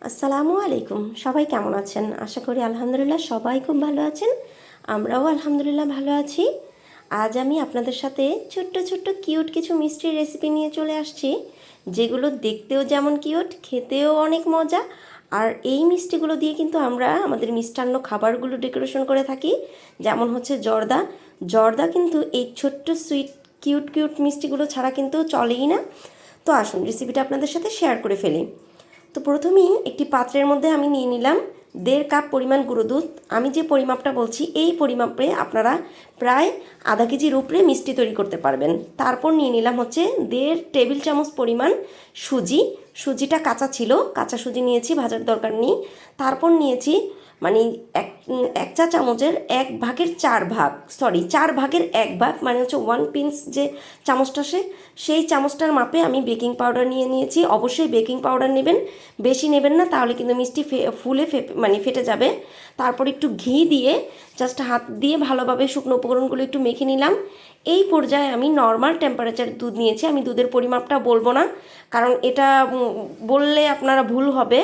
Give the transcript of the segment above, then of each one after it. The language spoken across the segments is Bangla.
আসসালামু আলাইকুম। সবাই কেমন আছেন? আশা করি আলহামদুলিল্লাহ সবাই খুব ভালো আছেন। আমরাও আলহামদুলিল্লাহ ভালো আছি। আজ আমি আপনাদের সাথে ছোট্ট ছোট্ট কিউট কিছু মিষ্টির রেসিপি নিয়ে চলে আসছি, যেগুলো দেখতেও যেমন কিউট, খেতেও অনেক মজা। আর এই মিষ্টিগুলো দিয়ে কিন্তু আমরা আমাদের মিষ্টান্ন খাবারগুলো ডেকোরেশন করে থাকি, যেমন হচ্ছে জর্দা। জর্দা কিন্তু এই ছোট্ট সুইট কিউট কিউট মিষ্টিগুলো ছাড়া কিন্তু চলেই না। তো আসুন রেসিপিটা আপনাদের সাথে শেয়ার করে ফেলি। তো প্রথমেই একটি পাত্রের মধ্যে আমি নিয়ে নিলাম 1.5 কাপ পরিমাণ গুঁড়ো দুধ। আমি যে পরিমাপটা বলছি এই পরিমাপে আপনারা প্রায় আধা কেজির উপরে মিষ্টি তৈরি করতে পারবেন। তারপর নিয়ে নিলাম হচ্ছে 1.5 টেবিল চামচ পরিমাণ সুজি। সুজিটা কাঁচা ছিল, কাঁচা সুজি নিয়েছি, ভাজার দরকার নেই। তারপর নিয়েছি মানে এক চা চামচের 4 ভাগের 1 ভাগ, মানে হচ্ছে 1 পিঞ্চ যে চামচটা সেই চামচটার মাপে আমি বেকিং পাউডার নিয়ে নিয়েছি। অবশ্যই বেকিং পাউডার নেবেন, বেশি নেবেন না, তাহলে কিন্তু মিষ্টি ফেটে যাবে। তারপর একটু ঘি দিয়ে জাস্ট হাত দিয়ে ভালোভাবে শুকনো উপকরণগুলো একটু মেখে নিলাম। এই পর্যায়ে আমি নর্মাল টেম্পারেচার দুধ নিয়েছি। আমি দুধের পরিমাপটা বলবো না, কারণ এটা বললে আপনারা ভুল হবে।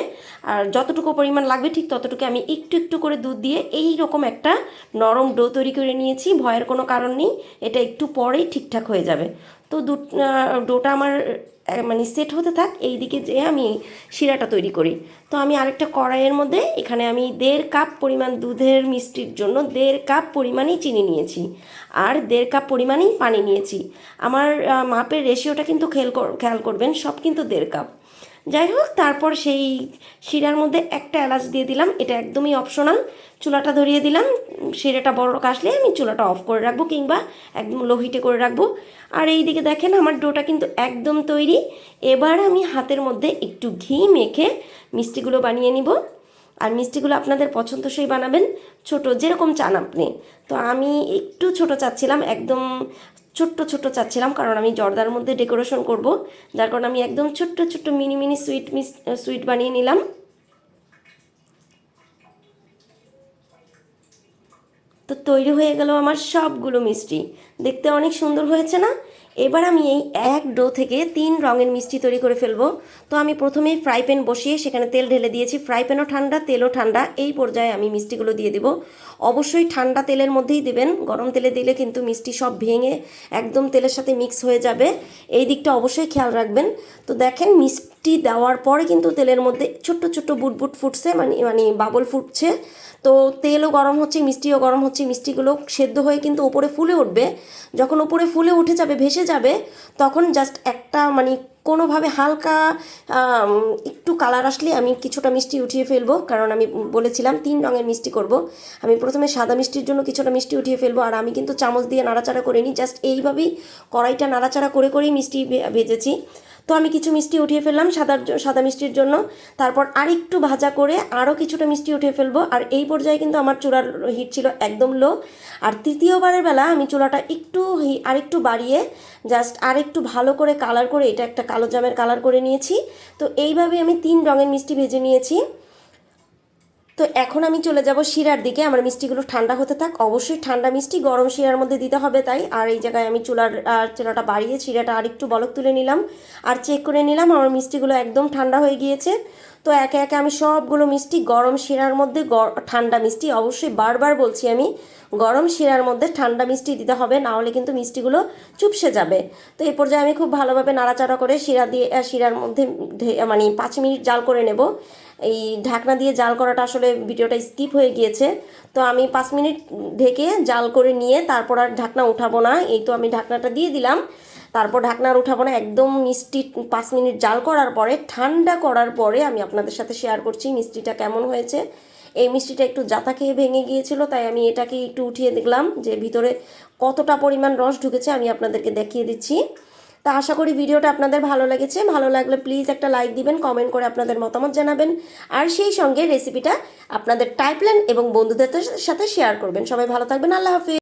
আর যতটুকু পরিমাণ লাগবে ঠিক ততটুকু আমি একটু একটু করে দুধ দিয়ে এই রকম একটা নরম ডো তৈরি করে নিয়েছি। ভয়ের কোনো কারণ নেই, এটা একটু পরেই ঠিকঠাক হয়ে যাবে। তো ডোটা আমার মানে সেট হতে থাক, এই দিকে যে আমি শিরাটা তৈরি করি। তো আমি আরেকটা কড়াইয়ের মধ্যে এখানে আমি 1.5 কাপ পরিমাণ দুধের মিষ্টির জন্য 1.5 কাপ পরিমাণেই চিনি নিয়েছি, আর 1.5 কাপ পরিমাণেই পানি নিয়েছি। আমার মাপের রেশিওটা কিন্তু খেয়াল করবেন, সব কিন্তু 1.5 কাপ। যাই হোক, তারপর সেই শিরার মধ্যে একটা এলাচ দিয়ে দিলাম, এটা একদমই অপশনাল। চুলাটা ধরিয়ে দিলাম, শিরাটা বড় আসলে আমি চুলাটা অফ করে রাখবো, কিংবা একদম লো হিটে করে রাখবো। আর এই দিকে দেখেন আমার ডোটা কিন্তু একদম তৈরি। এবার আমি হাতের মধ্যে একটু ঘি মেখে মিষ্টিগুলো বানিয়ে নিব। আর মিষ্টিগুলো আপনাদের পছন্দসই বানাবেন, ছোট যেরকম চান আপনি। তো আমি একটু ছোট চাচ্ছিলাম, একদম ছোট্ট ছোট্ট চাচ্ছিলাম, কারণ আমি জর্দার মধ্যে ডেকোরেশন করব, যার কারণে আমি একদম ছোট্ট ছোট্ট মিনি মিনি সুইট বানিয়ে নিলাম। তো তৈরি হয়ে গেল আমার সবগুলো মিষ্টি, দেখতে অনেক সুন্দর হয়েছে না? এবার আমি এই এক ডো থেকে 3 রঙের মিষ্টি তৈরি করে ফেলবো। তো আমি প্রথমেই ফ্রাই প্যান বসিয়ে সেখানে তেল ঢেলে দিয়েছি। ফ্রাই প্যানও ঠান্ডা, তেলও ঠান্ডা। এই পর্যায়ে আমি মিষ্টিগুলো দিয়ে দেবো। অবশ্যই ঠান্ডা তেলের মধ্যেই দেবেন, গরম তেলে দিলে কিন্তু মিষ্টি সব ভেঙে একদম তেলের সাথে মিক্স হয়ে যাবে। এই দিকটা অবশ্যই খেয়াল রাখবেন। তো দেখেন মিষ্টি দেওয়ার পরে কিন্তু তেলের মধ্যে ছোট্ট ছোট্ট বুটবুট ফুটছে, মানে বাবল ফুটছে। তো তেলও গরম হচ্ছে, মিষ্টিও গরম হচ্ছে, মিষ্টিগুলো সেদ্ধ হয়ে কিন্তু ওপরে ফুলে উঠবে। যখন ওপরে ফুলে উঠে যাবে, ভেসে যাবে, তখন জাস্ট একটা মানে কোনোভাবে হালকা একটু কালার আসলে আমি কিছুটা মিষ্টি উঠিয়ে ফেলবো, কারণ আমি বলেছিলাম 3 রঙের মিষ্টি করব। আমি প্রথমে সাদা মিষ্টির জন্য কিছুটা মিষ্টি উঠিয়ে ফেলবো। আর আমি কিন্তু চামচ দিয়ে নাড়াচাড়া করে নিই, জাস্ট এইভাবেই কড়াইটা নাড়াচাড়া করেই মিষ্টি ভেজেছি। তো আমি কিছু মিষ্টি উঠিয়ে ফেললাম সাদা মিষ্টির জন্য। তারপর আরেকটু ভাজা করে আরও কিছুটা মিষ্টি উঠিয়ে ফেলবো। আর এই পর্যায়ে কিন্তু আমার চুলার হিট ছিল একদম লো। আর তৃতীয়বারের বেলা আমি চুলাটা আরেকটু বাড়িয়ে জাস্ট আরেকটু ভালো করে কালার করে, এটা একটা কালো জামের কালার করে নিয়েছি। তো এইভাবে আমি 3 রঙের মিষ্টি ভেজে নিয়েছি। তো এখন আমি চলে যাব শিরার দিকে। আমার মিষ্টিগুলো ঠান্ডা হতে থাক। অবশ্যই ঠান্ডা মিষ্টি গরম শিরার মধ্যে দিতে হবে, তাই। আর এই জায়গায় আমি চুলাটা বাড়িয়ে শিরাটা আরেকটু বলক তুলে নিলাম, আর চেক করে নিলাম আমার মিষ্টিগুলো একদম ঠান্ডা হয়ে গিয়েছে। তো একে একে আমি সবগুলো মিষ্টি গরম শিরার মধ্যে, ঠান্ডা মিষ্টি, অবশ্যই বারবার বলছি আমি, গরম শিরার মধ্যে ঠান্ডা মিষ্টি দিতে হবে, না হলে কিন্তু মিষ্টিগুলো চুপসে যাবে। তো এই পর্যায়ে আমি খুব ভালোভাবে নাড়াচাড়া করে শিরার মধ্যে মানে 5 মিনিট জাল করে নেব। এই ঢাকনা দিয়ে জাল করাটা আসলে ভিডিওটা স্কিপ হয়ে গিয়েছে। তো আমি 5 মিনিট ঢেকে জাল করে নিয়ে তারপর আর ঢাকনা উঠাবো না। এই তো আমি ঢাকনাটা দিয়ে দিলাম, তারপর ঢাকনা আর উঠাবো না। একদম মিষ্টি 5 মিনিট জাল করার পরে, ঠান্ডা করার পরে আমি আপনাদের সাথে শেয়ার করছি মিষ্টিটা কেমন হয়েছে। এই মিষ্টিটা একটু জাতা খেয়ে ভেঙে গিয়েছিল, তাই আমি এটাকে একটু উঠিয়ে দেখলাম যে ভিতরে কতটা পরিমাণ রস ঢুকেছে, আমি আপনাদেরকে দেখিয়ে দিচ্ছি। তা আশা করি ভিডিওটা আপনাদের ভালো লেগেছে। ভালো লাগলে প্লিজ একটা লাইক দিবেন, কমেন্ট করে আপনাদের মতামত জানাবেন, আর সেই সঙ্গে রেসিপিটা আপনাদের টাইপলাইন এবং বন্ধুদের সাথে শেয়ার করবেন। সবাই ভালো থাকবেন, আল্লাহ হাফিজ।